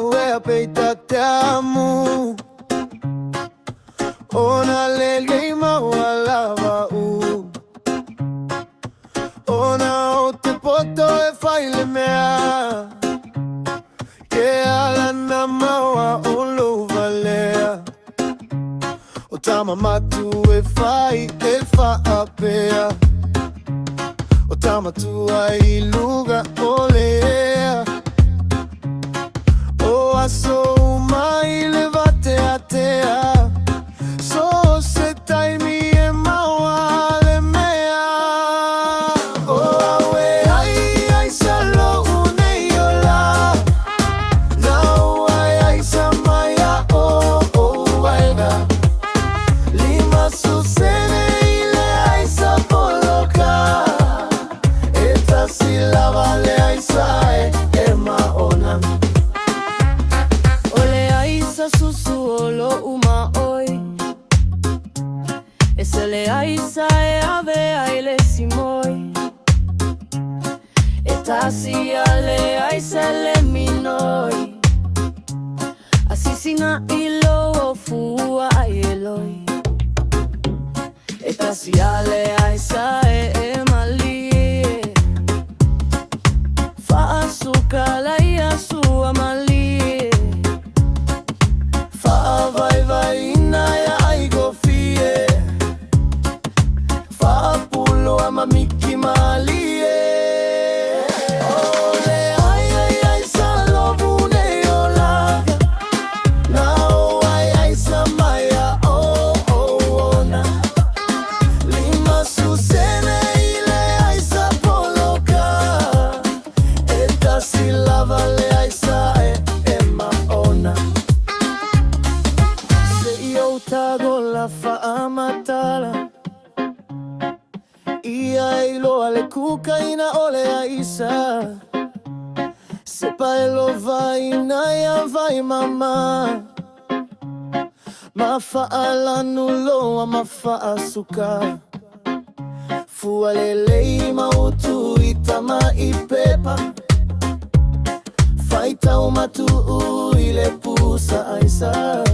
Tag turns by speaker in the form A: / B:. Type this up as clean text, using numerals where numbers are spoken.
A: wea peita te amo. Ona lelgei mawalava Ona o te poto e whaile mea Ke ala na maua o lovalea O tama matu e whai e whaapea O tama tua I luga o lea O aso mai le vate atea So se taimi e maua le mea O awe ai sa lo unei o la Nau ai sa maia o waiga Lima susene ile ai sa poloka Eta silava le ai sa e maona Ole ai sa susu olo uma oi E se le aisa e ave ai le simoi E tasi ale aisa le minoi Asisina ilo o fua ai eloi E tasi ale aisa e mali Fa asuka la ia sua mali Fa vai ina ya ai gofie Mamiki malie Ole ai sa lovune o laga Nau ai sa maia o ona Lima susene ile ai sa poloka Eta silava le ai sa e maona Se eu tago la fa matala Ia ilo ale kukaina ole aisa Sepa elo vai naya vai mama Mafa ala nulo mafa asuka Fua lelei mautu itama ipepa Faita umatu ile pusa aisa